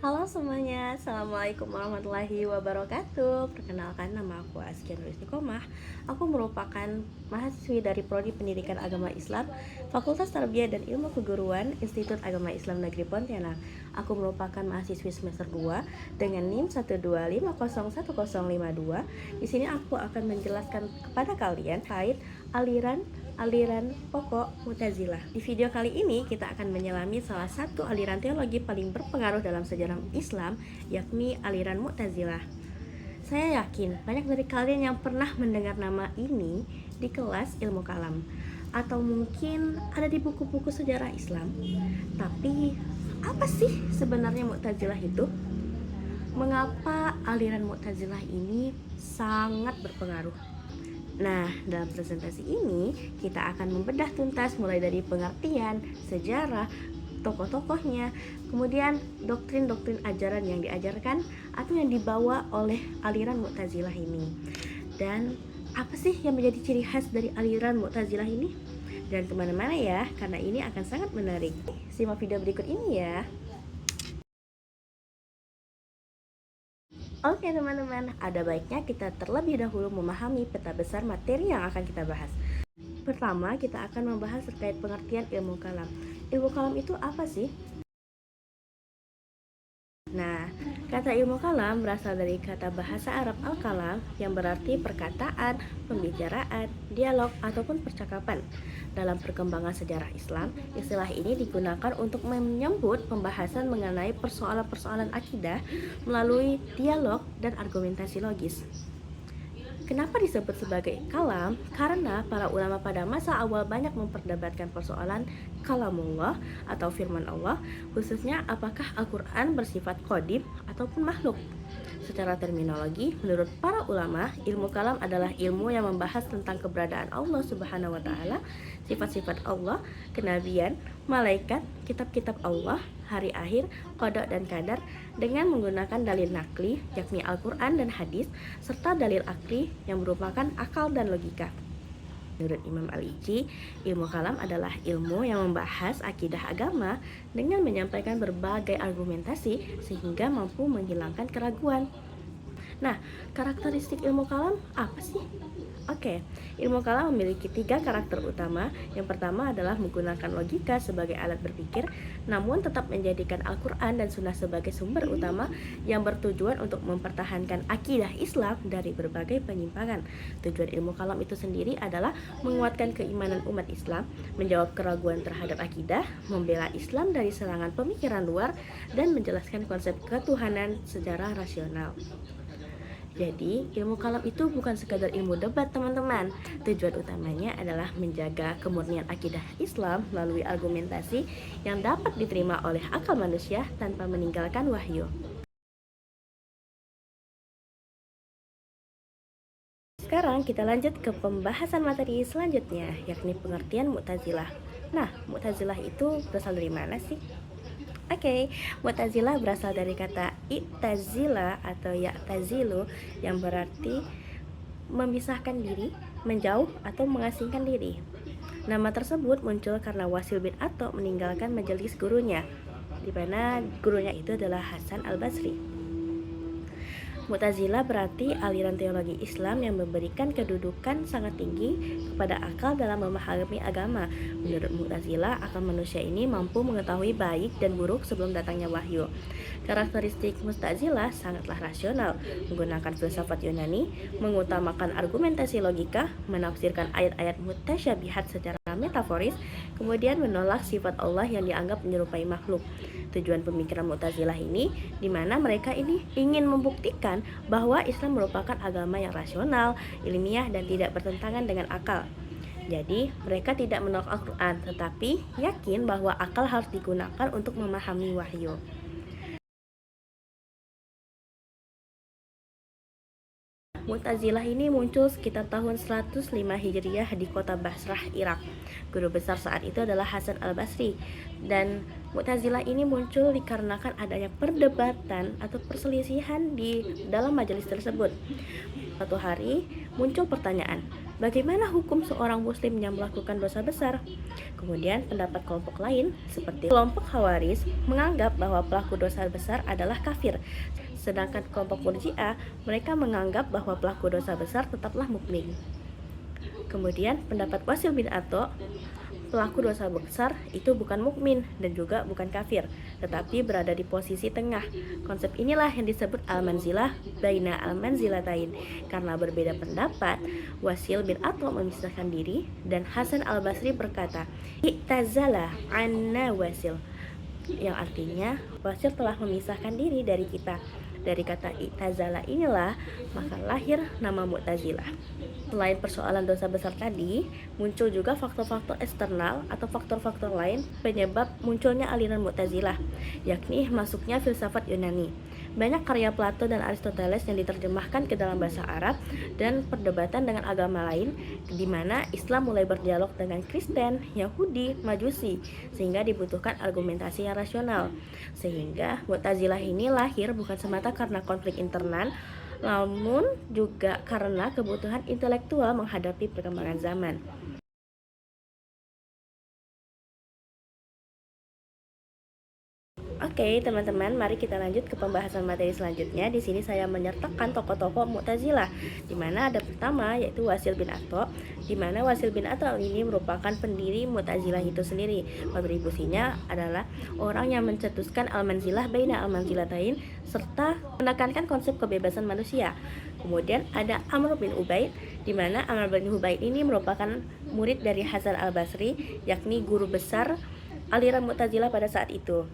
Halo semuanya, Assalamualaikum warahmatullahi wabarakatuh. Perkenalkan, nama aku Askia Nuristikommah. Aku merupakan mahasiswi dari Prodi Pendidikan Agama Islam, Fakultas Tarbiyah dan Ilmu Keguruan, Institut Agama Islam Negeri Pontianak. Aku merupakan mahasiswi semester 2 dengan NIM 125011052. Di sini aku akan menjelaskan kepada kalian terkait aliran pokok Mu'tazilah. Di video kali ini kita akan menyelami salah satu aliran teologi paling berpengaruh dalam sejarah Islam, yakni aliran Mu'tazilah. Saya yakin banyak dari kalian yang pernah mendengar nama ini di kelas ilmu kalam, atau mungkin ada di buku-buku sejarah Islam. Tapi apa sih sebenarnya Mu'tazilah itu? Mengapa aliran Mu'tazilah ini sangat berpengaruh? Nah, dalam presentasi ini kita akan membedah tuntas mulai dari pengertian, sejarah, tokoh-tokohnya, kemudian doktrin-doktrin ajaran yang diajarkan atau yang dibawa oleh aliran Mu'tazilah ini. Dan apa sih yang menjadi ciri khas dari aliran Mu'tazilah ini? Dan kemana-mana ya, karena ini akan sangat menarik. Simak video berikut ini ya. Oke teman-teman, ada baiknya kita terlebih dahulu memahami peta besar materi yang akan kita bahas. Pertama, kita akan membahas terkait pengertian ilmu kalam. Ilmu kalam itu apa sih? Nah, kata ilmu kalam berasal dari kata bahasa Arab al-kalam yang berarti perkataan, pembicaraan, dialog, ataupun percakapan. Dalam perkembangan sejarah Islam, istilah ini digunakan untuk menyebut pembahasan mengenai persoalan-persoalan akidah melalui dialog dan argumentasi logis. Kenapa disebut sebagai kalam? Karena para ulama pada masa awal banyak memperdebatkan persoalan kalamullah atau firman Allah, khususnya apakah Al-Quran bersifat qadim ataupun makhluk. Secara terminologi, menurut para ulama, ilmu kalam adalah ilmu yang membahas tentang keberadaan Allah Subhanahu wa taala, sifat-sifat Allah, kenabian, malaikat, kitab-kitab Allah, hari akhir, qada dan qadar dengan menggunakan dalil nakli, yakni Al-Qur'an dan hadis, serta dalil akli yang merupakan akal dan logika. Menurut Imam Al-Ijzi, ilmu kalam adalah ilmu yang membahas akidah agama dengan menyampaikan berbagai argumentasi sehingga mampu menghilangkan keraguan. Nah, karakteristik ilmu kalam apa sih? Oke, ilmu kalam memiliki 3 karakter utama. Yang pertama adalah menggunakan logika sebagai alat berpikir, namun tetap menjadikan Al-Quran dan Sunnah sebagai sumber utama yang bertujuan untuk mempertahankan akidah Islam dari berbagai penyimpangan. Tujuan ilmu kalam itu sendiri adalah menguatkan keimanan umat Islam, menjawab keraguan terhadap akidah, membela Islam dari serangan pemikiran luar, dan menjelaskan konsep ketuhanan secara rasional. Jadi, ilmu kalam itu bukan sekadar ilmu debat, teman-teman. Tujuan utamanya adalah menjaga kemurnian akidah Islam melalui argumentasi yang dapat diterima oleh akal manusia tanpa meninggalkan wahyu. Sekarang kita lanjut ke pembahasan materi selanjutnya, yakni pengertian Mu'tazilah. Nah, Mu'tazilah itu berasal dari mana sih? Oke, Mu'tazilah berasal dari kata i'tazila atau ya'tazilu yang berarti memisahkan diri, menjauh atau mengasingkan diri. Nama tersebut muncul karena Wasil bin Atha meninggalkan majelis gurunya, di mana gurunya itu adalah Hasan al-Basri. Mu'tazilah berarti aliran teologi Islam yang memberikan kedudukan sangat tinggi kepada akal dalam memahami agama. Menurut Mu'tazilah, akal manusia ini mampu mengetahui baik dan buruk sebelum datangnya wahyu. Karakteristik Mu'tazilah sangatlah rasional, menggunakan filsafat Yunani, mengutamakan argumentasi logika, menafsirkan ayat-ayat mutasyabihat secara metaforis, kemudian menolak sifat Allah yang dianggap menyerupai makhluk. Tujuan pemikiran Mu'tazilah ini di mana mereka ini ingin membuktikan bahwa Islam merupakan agama yang rasional, ilmiah, dan tidak bertentangan dengan akal. Jadi, mereka tidak menolak Al-Quran, tetapi yakin bahwa akal harus digunakan untuk memahami wahyu. Mu'tazilah ini muncul sekitar tahun 105 Hijriah di kota Basrah, Irak. Guru besar saat itu adalah Hasan al-Basri. Dan Mu'tazilah ini muncul dikarenakan adanya perdebatan atau perselisihan di dalam majelis tersebut. Suatu hari muncul pertanyaan, Bagaimana hukum seorang muslim yang melakukan dosa besar? Kemudian pendapat kelompok lain seperti kelompok Khawarij menganggap bahwa pelaku dosa besar adalah kafir. Sedangkan kelompok Murji'ah mereka menganggap bahwa pelaku dosa besar tetaplah mukmin. Kemudian pendapat Wasil bin Atha, pelaku dosa besar itu bukan mukmin dan juga bukan kafir, tetapi berada di posisi tengah. Konsep inilah yang disebut al-manzilah baina al-manzilatain. Karena berbeda pendapat, Wasil bin Atha memisahkan diri dan Hasan al-Basri berkata, "I'tazala anna Wasil," yang artinya Wasil telah memisahkan diri dari kita. Dari kata i'tazala inilah maka lahir nama Mu'tazilah. Selain persoalan dosa besar tadi, muncul juga faktor-faktor eksternal atau faktor-faktor lain penyebab munculnya aliran Mu'tazilah, yakni masuknya filsafat Yunani. Banyak karya Plato dan Aristoteles yang diterjemahkan ke dalam bahasa Arab dan perdebatan dengan agama lain, di mana Islam mulai berdialog dengan Kristen, Yahudi, Majusi, sehingga dibutuhkan argumentasi yang rasional. Sehingga Mu'tazilah ini lahir bukan semata karena konflik internal, namun juga karena kebutuhan intelektual menghadapi perkembangan zaman. Oke, teman-teman, mari kita lanjut ke pembahasan materi selanjutnya. Di sini saya menyertakan tokoh-tokoh Mu'tazilah, di mana ada pertama yaitu Wasil bin Atha, di mana Wasil bin Atha ini merupakan pendiri Mu'tazilah itu sendiri. Kontribusinya adalah orang yang mencetuskan al-manzilah baina al-manzilatain serta menekankan konsep kebebasan manusia. Kemudian ada Amr bin Ubaid, di mana Amr bin Ubaid ini merupakan murid dari Hasan al-Basri, yakni guru besar aliran Mu'tazilah pada saat itu.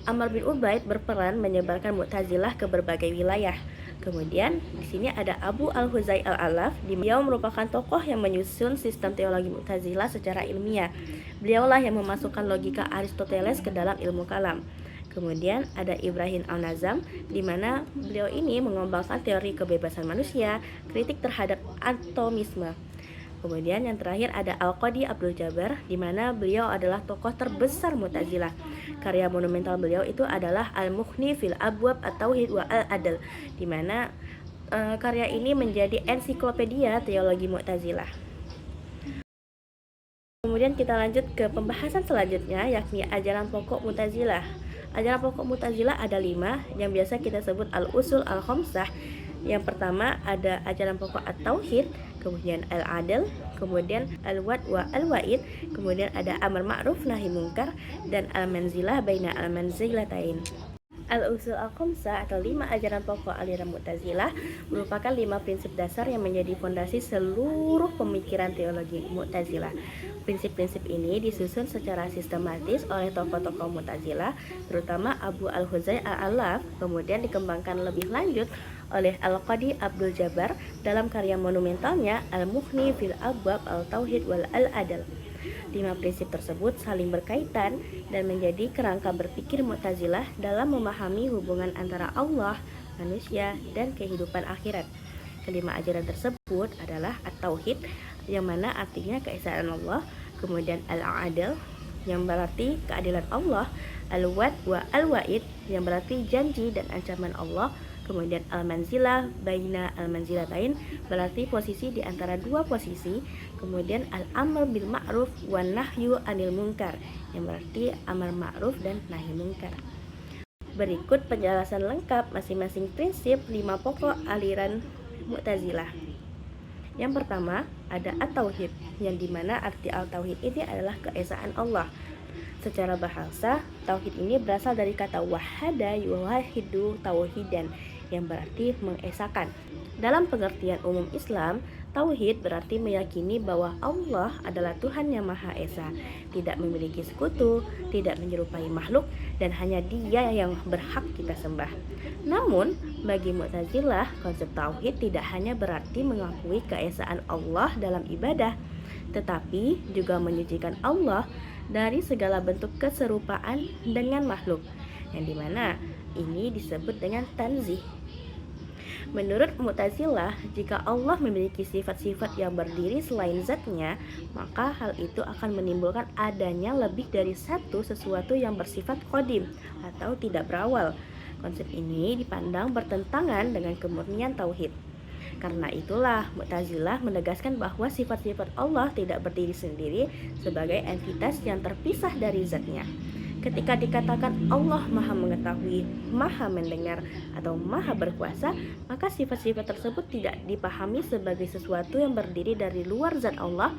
Amr bin Ubaid berperan menyebarkan Mu'tazilah ke berbagai wilayah. Kemudian di sini ada Abu al-Huzai al-Alaf, beliau merupakan tokoh yang menyusun sistem teologi Mu'tazilah secara ilmiah. Beliaulah yang memasukkan logika Aristoteles ke dalam ilmu kalam. Kemudian ada Ibrahim al-Nazam, di mana beliau ini mengembangkan teori kebebasan manusia, kritik terhadap atomisme. Kemudian yang terakhir ada Al-Qadi Abdul Jabbar, di mana beliau adalah tokoh terbesar Mu'tazilah. Karya monumental beliau itu adalah Al-Mughni fil Abwab At-Tauhid wa Al-Adl, di mana karya ini menjadi ensiklopedia teologi Mu'tazilah. Kemudian kita lanjut ke pembahasan selanjutnya, yakni ajaran pokok Mu'tazilah. Ajaran pokok Mu'tazilah ada 5 yang biasa kita sebut al-usul al-khamsah. Yang pertama ada ajaran pokok at-tauhid, kemudian al-adl, kemudian al-wad wa al-wa'id, kemudian ada amar ma'ruf nahi mungkar, dan al-manzilah baina al-manzilatain. Al-usul al-khamsah atau 5 ajaran pokok aliran Mu'tazilah merupakan 5 prinsip dasar yang menjadi fondasi seluruh pemikiran teologi Mu'tazilah. Prinsip-prinsip ini disusun secara sistematis oleh tokoh-tokoh Mu'tazilah, terutama Abu al-Huzai al-Alaf, kemudian dikembangkan lebih lanjut oleh Al-Qadi Abdul Jabbar dalam karya monumentalnya Al-Mughni fil Abwab Al-Tauhid wal Al-Adl. 5 prinsip tersebut saling berkaitan dan menjadi kerangka berpikir Mu'tazilah dalam memahami hubungan antara Allah, manusia, dan kehidupan akhirat. Kelima ajaran tersebut adalah At-Tauhid, yang mana artinya keesaan Allah, kemudian Al-Adl, yang berarti keadilan Allah, Al-Wad wa Al-Wa'id, yang berarti janji dan ancaman Allah, kemudian al-manzilah baina al-manzilatain, berarti posisi di antara dua posisi, kemudian al-amr bil ma'ruf wan nahyu anil munkar, yang berarti amar ma'ruf dan nahi munkar. Berikut penjelasan lengkap masing-masing prinsip 5 pokok aliran Mu'tazilah. Yang pertama ada at-tauhid, yang dimana arti al-tauhid ini adalah keesaan Allah. Secara bahasa, tauhid ini berasal dari kata wahada yuwahidu tauhidan, yang berarti mengesakan. Dalam pengertian umum Islam, tauhid berarti meyakini bahwa Allah adalah Tuhan yang Maha Esa, tidak memiliki sekutu, tidak menyerupai makhluk, dan hanya Dia yang berhak kita sembah. Namun, bagi Mu'tazilah, konsep tauhid tidak hanya berarti mengakui keesaan Allah dalam ibadah, tetapi juga menyucikan Allah dari segala bentuk keserupaan dengan makhluk, yang dimana ini disebut dengan tanzih. Menurut Mu'tazilah, jika Allah memiliki sifat-sifat yang berdiri selain zatnya, maka hal itu akan menimbulkan adanya lebih dari satu sesuatu yang bersifat qadim atau tidak berawal. Konsep ini dipandang bertentangan dengan kemurnian tauhid. Karena itulah Mu'tazilah menegaskan bahwa sifat-sifat Allah tidak berdiri sendiri sebagai entitas yang terpisah dari zatnya. Ketika dikatakan Allah Maha Mengetahui, Maha Mendengar, atau Maha Berkuasa, maka sifat-sifat tersebut tidak dipahami sebagai sesuatu yang berdiri dari luar zat Allah,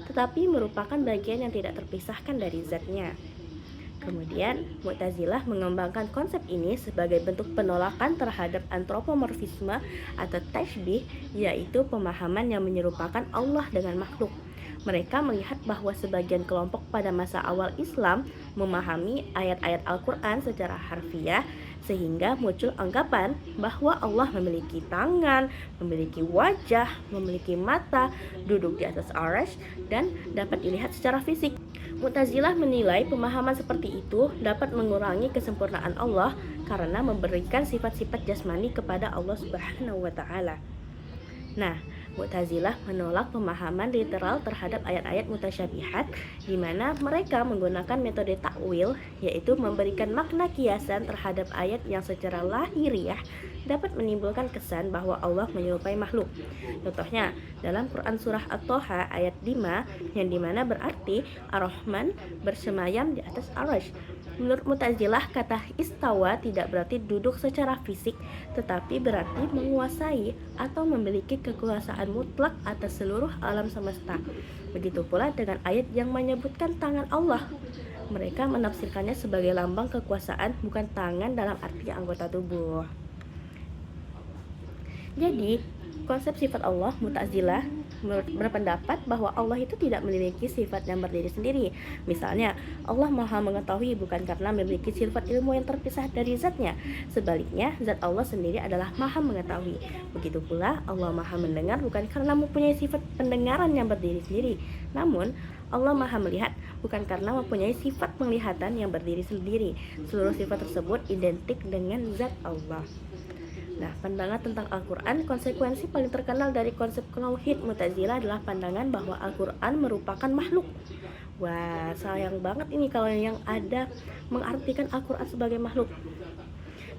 tetapi merupakan bagian yang tidak terpisahkan dari zatnya. Kemudian, Mu'tazilah mengembangkan konsep ini sebagai bentuk penolakan terhadap antropomorfisme atau tashbih, yaitu pemahaman yang menyerupakan Allah dengan makhluk. Mereka melihat bahwa sebagian kelompok pada masa awal Islam memahami ayat-ayat Al-Quran secara harfiah, sehingga muncul anggapan bahwa Allah memiliki tangan, memiliki wajah, memiliki mata, duduk di atas arsy, dan dapat dilihat secara fisik. Mu'tazilah menilai pemahaman seperti itu dapat mengurangi kesempurnaan Allah karena memberikan sifat-sifat jasmani kepada Allah Subhanahu wa taala. Nah, Mu'tazilah menolak pemahaman literal terhadap ayat-ayat mutasyabihat, di mana mereka menggunakan metode takwil, yaitu memberikan makna kiasan terhadap ayat yang secara lahiriah dapat menimbulkan kesan bahwa Allah menyerupai makhluk. Contohnya, dalam Quran Surah At-Toha ayat 5, yang dimana berarti Ar-Rahman bersemayam di atas arsy. Menurut Mu'tazilah, kata istawa tidak berarti duduk secara fisik, tetapi berarti menguasai atau memiliki kekuasaan mutlak atas seluruh alam semesta. Begitu pula dengan ayat yang menyebutkan tangan Allah. Mereka menafsirkannya sebagai lambang kekuasaan, bukan tangan dalam arti anggota tubuh. Jadi, konsep sifat Allah, Mu'tazilah berpendapat bahwa Allah itu tidak memiliki sifat yang berdiri sendiri. Misalnya, Allah Maha Mengetahui bukan karena memiliki sifat ilmu yang terpisah dari zatnya. Sebaliknya, zat Allah sendiri adalah Maha Mengetahui. Begitu pula, Allah Maha Mendengar bukan karena mempunyai sifat pendengaran yang berdiri sendiri. Namun, Allah Maha Melihat bukan karena mempunyai sifat penglihatan yang berdiri sendiri. Seluruh sifat tersebut identik dengan zat Allah. Nah, pandangan tentang Al-Quran, konsekuensi paling terkenal dari konsep tauhid Mu'tazilah adalah pandangan bahwa Al-Quran merupakan makhluk. Wah, sayang banget ini kalau yang ada mengartikan Al-Quran sebagai makhluk.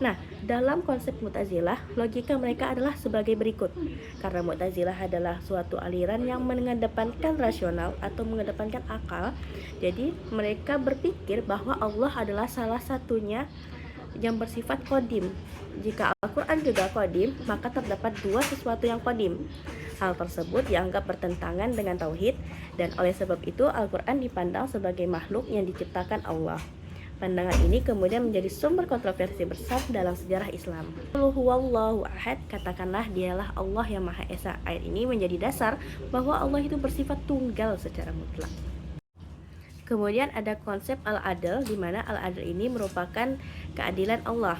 Nah, dalam konsep Mu'tazilah, logika mereka adalah sebagai berikut. Karena Mu'tazilah adalah suatu aliran yang mengedepankan rasional atau mengedepankan akal, jadi mereka berpikir bahwa Allah adalah salah satunya yang bersifat qadim. Jika Al-Quran juga qadim, maka terdapat dua sesuatu yang qadim. Hal tersebut dianggap bertentangan dengan tauhid, dan oleh sebab itu Al-Quran dipandang sebagai makhluk yang diciptakan Allah. Pandangan ini kemudian menjadi sumber kontroversi besar dalam sejarah Islam. Qul huwallahu ahad, katakanlah dialah Allah yang Maha Esa. Ayat ini menjadi dasar bahwa Allah itu bersifat tunggal secara mutlak. Kemudian ada konsep al-adl, di mana al-adl ini merupakan keadilan Allah.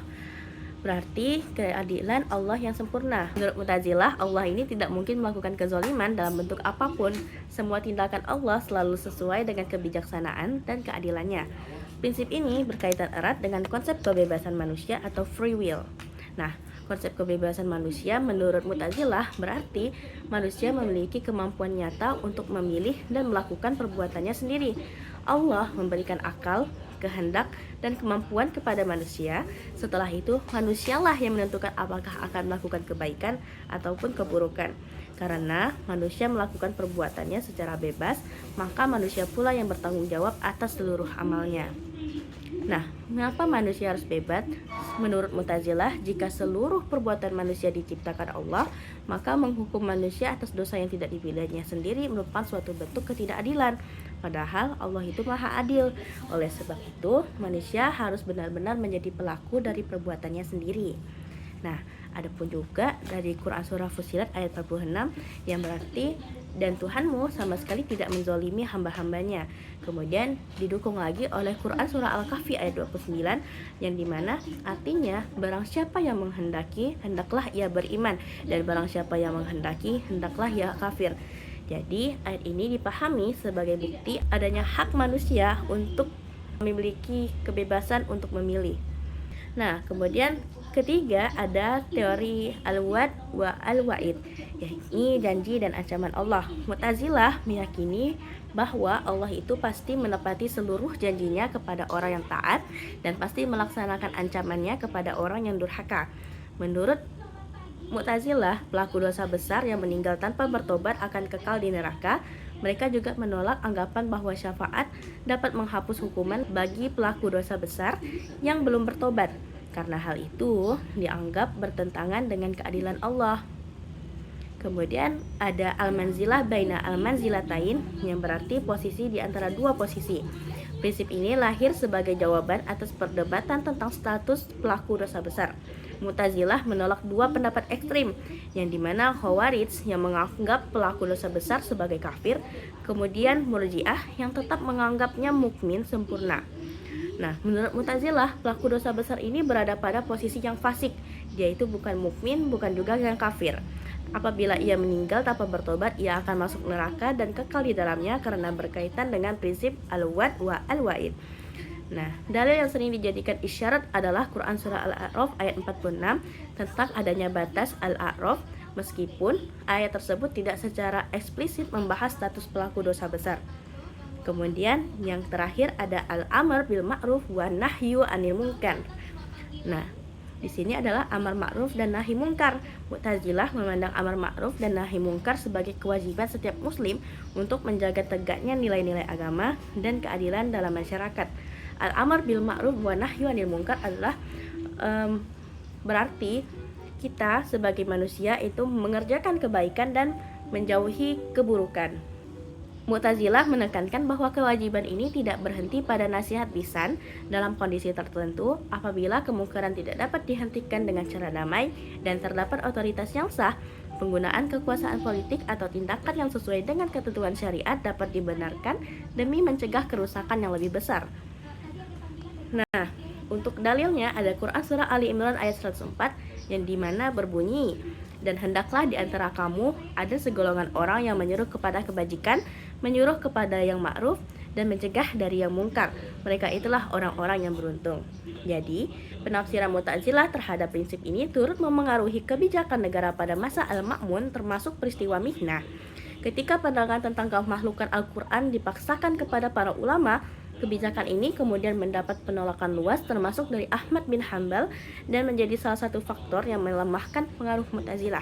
Berarti keadilan Allah yang sempurna. Menurut Mu'tazilah, Allah ini tidak mungkin melakukan kezaliman dalam bentuk apapun. Semua tindakan Allah selalu sesuai dengan kebijaksanaan dan keadilannya. Prinsip ini berkaitan erat dengan konsep kebebasan manusia atau free will. Nah, konsep kebebasan manusia menurut Mu'tazilah berarti manusia memiliki kemampuan nyata untuk memilih dan melakukan perbuatannya sendiri. Allah memberikan akal, kehendak, dan kemampuan kepada manusia. Setelah itu, manusialah yang menentukan apakah akan melakukan kebaikan ataupun keburukan. Karena manusia melakukan perbuatannya secara bebas, maka manusia pula yang bertanggung jawab atas seluruh amalnya. Nah, mengapa manusia harus bebas? Menurut Mu'tazilah, jika seluruh perbuatan manusia diciptakan Allah, maka menghukum manusia atas dosa yang tidak dipilihnya sendiri merupakan suatu bentuk ketidakadilan. Padahal Allah itu Maha Adil. Oleh sebab itu, manusia harus benar-benar menjadi pelaku dari perbuatannya sendiri. Nah, adapun juga dari Quran Surah Fussilat ayat 46 yang berarti, dan Tuhanmu sama sekali tidak menzolimi hamba-hambanya. Kemudian didukung lagi oleh Quran Surah Al-Kahfi ayat 29 yang dimana artinya, barang siapa yang menghendaki, hendaklah ia beriman, dan barang siapa yang menghendaki, hendaklah ia kafir. Jadi ayat ini dipahami sebagai bukti adanya hak manusia untuk memiliki kebebasan untuk memilih. Nah, kemudian ketiga ada teori al-wa'd wa al-wa'id, yakni janji dan ancaman Allah. Mu'tazilah meyakini bahwa Allah itu pasti menepati seluruh janjinya kepada orang yang taat dan pasti melaksanakan ancamannya kepada orang yang durhaka. Menurut Mu'tazilah, pelaku dosa besar yang meninggal tanpa bertobat akan kekal di neraka. Mereka juga menolak anggapan bahwa syafaat dapat menghapus hukuman bagi pelaku dosa besar yang belum bertobat, karena hal itu dianggap bertentangan dengan keadilan Allah. Kemudian ada al-manzilah baina al-manzilatain, yang berarti posisi di antara dua posisi. Prinsip ini lahir sebagai jawaban atas perdebatan tentang status pelaku dosa besar. Mu'tazilah menolak dua pendapat ekstrim, yang dimana Khawarij yang menganggap pelaku dosa besar sebagai kafir, kemudian Murji'ah yang tetap menganggapnya mukmin sempurna. Nah, menurut Mu'tazilah, pelaku dosa besar ini berada pada posisi yang fasik. Dia itu bukan mukmin, bukan juga yang kafir. Apabila ia meninggal tanpa bertobat, ia akan masuk neraka dan kekal di dalamnya karena berkaitan dengan prinsip al-wad wa al-wa'id. Nah, dalil yang sering dijadikan isyarat adalah Quran Surah Al-A'raf ayat 46 tentang adanya batas Al-A'raf, meskipun ayat tersebut tidak secara eksplisit membahas status pelaku dosa besar. Kemudian yang terakhir ada al-amr bil ma'ruf wa nahyu anil munkar. Nah, di sini adalah amar ma'ruf dan nahi mungkar. Mu'tazilah memandang amar ma'ruf dan nahi mungkar sebagai kewajiban setiap muslim untuk menjaga tegaknya nilai-nilai agama dan keadilan dalam masyarakat. Al-amar bil ma'ruf wa nahyu anil munkar adalah berarti kita sebagai manusia itu mengerjakan kebaikan dan menjauhi keburukan. Mu'tazilah menekankan bahwa kewajiban ini tidak berhenti pada nasihat lisan dalam kondisi tertentu. Apabila kemungkaran tidak dapat dihentikan dengan cara damai dan terdapat otoritas yang sah, penggunaan kekuasaan politik atau tindakan yang sesuai dengan ketentuan syariat dapat dibenarkan demi mencegah kerusakan yang lebih besar. Nah, untuk dalilnya ada Quran Surah Ali Imran ayat 104 yang dimana berbunyi, dan hendaklah di antara kamu ada segolongan orang yang menyuruh kepada kebajikan, menyuruh kepada yang ma'ruf, dan mencegah dari yang mungkar. Mereka itulah orang-orang yang beruntung. Jadi, penafsiran Mu'tazilah terhadap prinsip ini turut memengaruhi kebijakan negara pada masa Al-Ma'mun, termasuk peristiwa Mihnah. Ketika pandangan tentang kemakhlukan Al-Quran dipaksakan kepada para ulama, kebijakan ini kemudian mendapat penolakan luas termasuk dari Ahmad bin Hanbal dan menjadi salah satu faktor yang melemahkan pengaruh Mu'tazilah.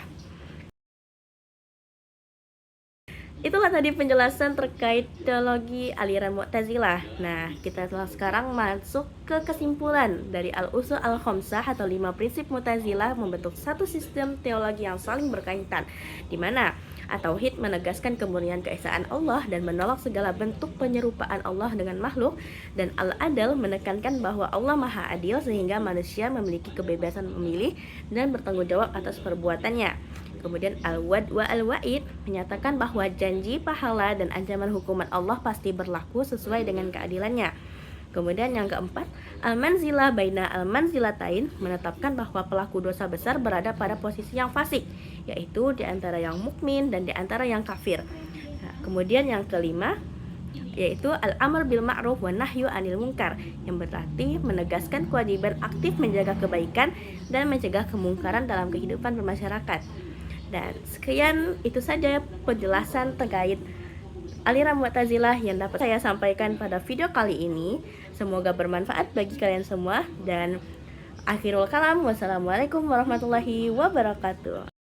Itulah tadi penjelasan terkait teologi aliran Mu'tazilah. Nah, kita telah sekarang masuk ke kesimpulan dari Al-Usul Al-Khamsah atau 5 prinsip Mu'tazilah membentuk satu sistem teologi yang saling berkaitan, di mana At-Tauhid menegaskan kemurnian keesaan Allah dan menolak segala bentuk penyerupaan Allah dengan makhluk, dan Al-Adl menekankan bahwa Allah Maha Adil sehingga manusia memiliki kebebasan memilih dan bertanggung jawab atas perbuatannya. Kemudian Al-Wad wa Al-Wa'id menyatakan bahwa janji pahala dan ancaman hukuman Allah pasti berlaku sesuai dengan keadilannya. Kemudian yang keempat, Al-Manzilah baina Al-Manzilatain menetapkan bahwa pelaku dosa besar berada pada posisi yang fasik, yaitu di antara yang mukmin dan di antara yang kafir. Nah, kemudian yang kelima yaitu Al-Amr bil Ma'ruf wa Nahyu anil Munkar, yang berarti menegaskan kewajiban aktif menjaga kebaikan dan mencegah kemungkaran dalam kehidupan bermasyarakat. Dan sekian itu saja penjelasan terkait aliran Mu'tazilah yang dapat saya sampaikan pada video kali ini. Semoga bermanfaat bagi kalian semua, dan akhirul kalam, wassalamualaikum warahmatullahi wabarakatuh.